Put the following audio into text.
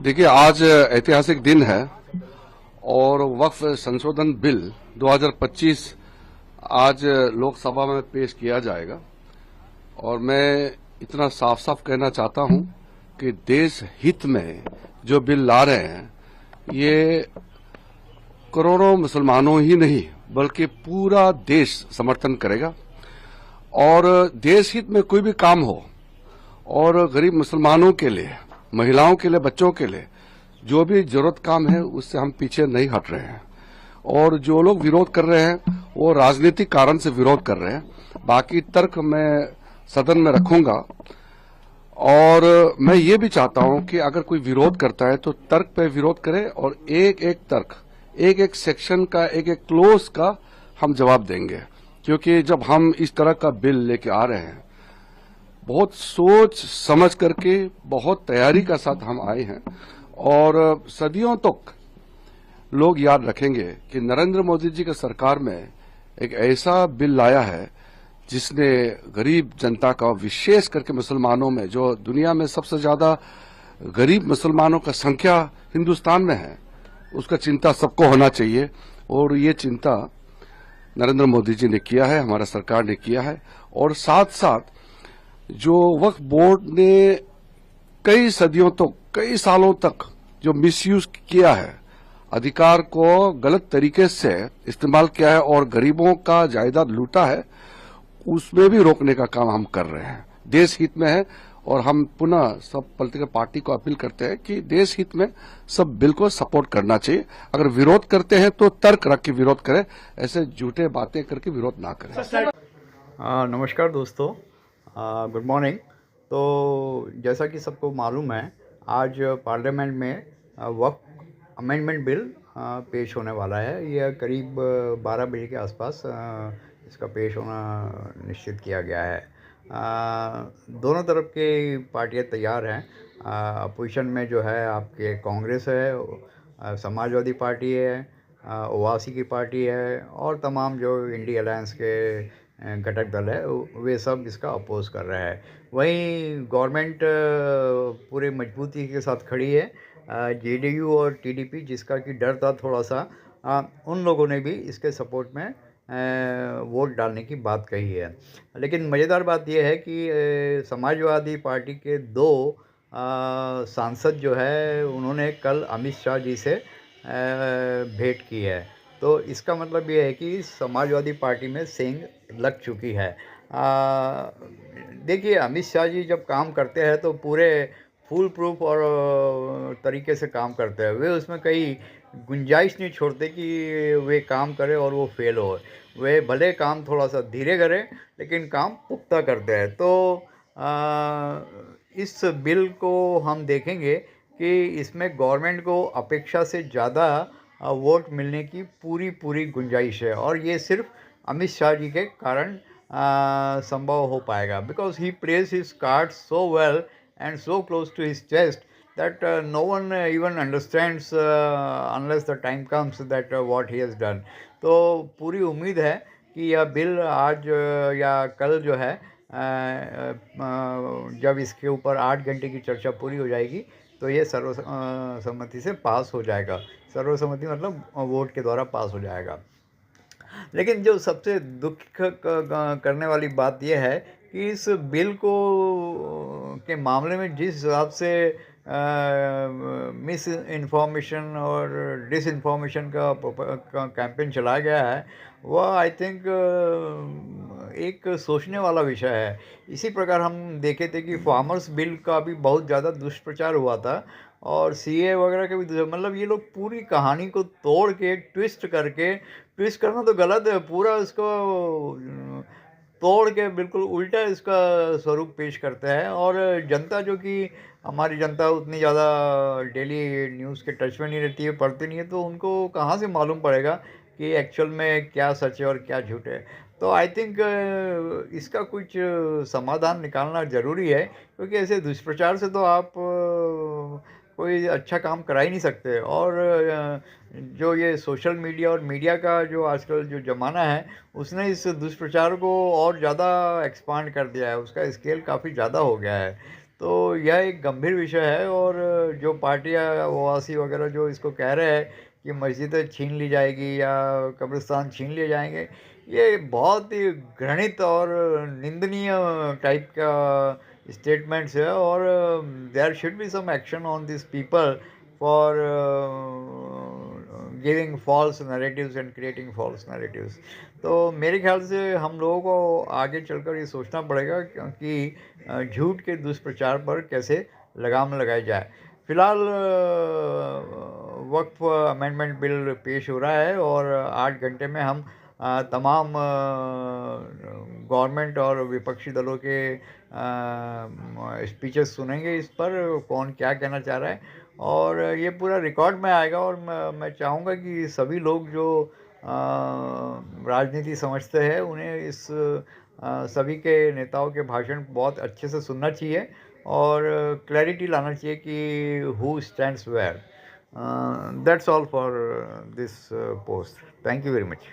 देखिए, आज ऐतिहासिक दिन है और वक्फ संशोधन बिल 2025 आज लोकसभा में पेश किया जाएगा। और मैं इतना साफ साफ कहना चाहता हूं कि देश हित में जो बिल ला रहे हैं ये करोड़ों मुसलमानों ही नहीं बल्कि पूरा देश समर्थन करेगा। और देश हित में कोई भी काम हो और गरीब मुसलमानों के लिए, महिलाओं के लिए, बच्चों के लिए जो भी जरूरत काम है उससे हम पीछे नहीं हट रहे हैं। और जो लोग विरोध कर रहे हैं वो राजनीतिक कारण से विरोध कर रहे हैं। बाकी तर्क मैं सदन में रखूंगा। और मैं ये भी चाहता हूं कि अगर कोई विरोध करता है तो तर्क पे विरोध करे और एक एक तर्क, एक एक सेक्शन का, एक एक क्लोज का हम जवाब देंगे। क्योंकि जब हम इस तरह का बिल लेके आ रहे हैं बहुत सोच समझ करके, बहुत तैयारी का साथ हम आए हैं। और सदियों तक लोग याद रखेंगे कि नरेंद्र मोदी जी की सरकार में एक ऐसा बिल लाया है जिसने गरीब जनता का, विशेष करके मुसलमानों में, जो दुनिया में सबसे ज्यादा गरीब मुसलमानों का संख्या हिंदुस्तान में है, उसका चिंता सबको होना चाहिए। और ये चिंता नरेंद्र मोदी जी ने किया है, हमारा सरकार ने किया है। और साथ साथ जो वक्फ बोर्ड ने कई सदियों तक, कई सालों तक जो मिसयूज किया है, अधिकार को गलत तरीके से इस्तेमाल किया है और गरीबों का जायदाद लूटा है, उसमें भी रोकने का काम हम कर रहे हैं। देश हित में है। और हम पुनः सब पॉलिटिकल पार्टी को अपील करते हैं कि देश हित में सब बिल को सपोर्ट करना चाहिए। अगर विरोध करते हैं तो तर्क रख के विरोध करें, ऐसे झूठे बातें करके विरोध ना करें। नमस्कार दोस्तों, गुड मॉर्निंग। तो जैसा कि सबको मालूम है, आज पार्लियामेंट में वक्फ अमेंडमेंट बिल पेश होने वाला है। यह करीब 12 बजे के आसपास इसका पेश होना निश्चित किया गया है। दोनों तरफ के पार्टियां तैयार हैं। अपोजिशन में जो है आपके कांग्रेस है, समाजवादी पार्टी है, ओवैसी की पार्टी है और तमाम जो इंडिया अलायंस के घटक दल है वे सब इसका अपोज कर रहे हैं। वहीं गवर्नमेंट पूरे मजबूती के साथ खड़ी है। जेडीयू और टीडीपी, जिसका कि डर था थोड़ा सा, उन लोगों ने भी इसके सपोर्ट में वोट डालने की बात कही है। लेकिन मज़ेदार बात यह है कि समाजवादी पार्टी के दो सांसद जो है उन्होंने कल अमित शाह जी से भेंट की है। तो इसका मतलब ये है कि समाजवादी पार्टी में सेंध लग चुकी है। देखिए, अमित शाह जी जब काम करते हैं तो पूरे फुल प्रूफ और तरीके से काम करते हैं। वे उसमें कई गुंजाइश नहीं छोड़ते कि वे काम करें और वो फेल हो। वे भले काम थोड़ा सा धीरे करें लेकिन काम पुख्ता करते हैं। तो इस बिल को हम देखेंगे कि इसमें गवर्नमेंट को अपेक्षा से ज़्यादा वोट मिलने की पूरी पूरी गुंजाइश है। और ये सिर्फ अमित शाह जी के कारण संभव हो पाएगा, because he place his card so well and so close to his chest that no one even understands unless the time comes that what he has done. तो पूरी उम्मीद है कि यह बिल आज या कल जो है जब इसके ऊपर 8 घंटे की चर्चा पूरी हो जाएगी तो ये सर्वसम्मति से पास हो जाएगा। सर्वसम्मति मतलब वोट के द्वारा पास हो जाएगा। लेकिन जो सबसे दुख करने वाली बात यह है कि इस बिल को के मामले में जिस हिसाब से मिस इन्फॉर्मेशन और डिस इन्फॉर्मेशन का कैंपेन चलाया गया है, वह आई थिंक एक सोचने वाला विषय है। इसी प्रकार हम देखे थे कि फार्मर्स बिल का भी बहुत ज़्यादा दुष्प्रचार हुआ था और सीए वगैरह के भी, मतलब ये लोग पूरी कहानी को तोड़ के ट्विस्ट करके, ट्विस्ट करना तो गलत है, पूरा इसको तोड़ के बिल्कुल उल्टा इसका स्वरूप पेश करते हैं। और जनता, जो कि हमारी जनता उतनी ज़्यादा डेली न्यूज़ के टच में नहीं रहती है, पढ़ती नहीं है, तो उनको कहाँ से मालूम पड़ेगा कि एक्चुअल में क्या सच है और क्या झूठ है। तो आई थिंक इसका कुछ समाधान निकालना ज़रूरी है, क्योंकि ऐसे दुष्प्रचार से तो आप कोई अच्छा काम करा ही नहीं सकते। और जो ये सोशल मीडिया और मीडिया का जो आजकल जो ज़माना है, उसने इस दुष्प्रचार को और ज़्यादा एक्सपांड कर दिया है, उसका स्केल काफ़ी ज़्यादा हो गया है। तो यह एक गंभीर विषय है और जो पार्टियाँ ओवैसी वगैरह जो इसको कह रहे हैं कि मस्जिदें छीन ली जाएगी या कब्रिस्तान छीन लिए जाएंगे, ये बहुत ही घृणित और निंदनीय टाइप का स्टेटमेंट्स है और there should be some action on this people for giving false narratives and creating false narratives. तो मेरे ख्याल से हम लोगों को आगे चलकर ये सोचना पड़ेगा कि झूठ के दुष्प्रचार पर कैसे लगाम लगाई जाए। फिलहाल वक्फ अमेंडमेंट बिल पेश हो रहा है और 8 घंटे में हम तमाम गवर्नमेंट और विपक्षी दलों के स्पीचेस सुनेंगे इस पर कौन क्या कहना चाह रहा है और ये पूरा रिकॉर्ड में आएगा और मैं चाहूँगा कि सभी लोग जो राजनीति समझते हैं उन्हें इस सभी के नेताओं के भाषण बहुत अच्छे से सुनना चाहिए और क्लैरिटी लाना चाहिए कि who stands where. That's all for this post. Thank you very much.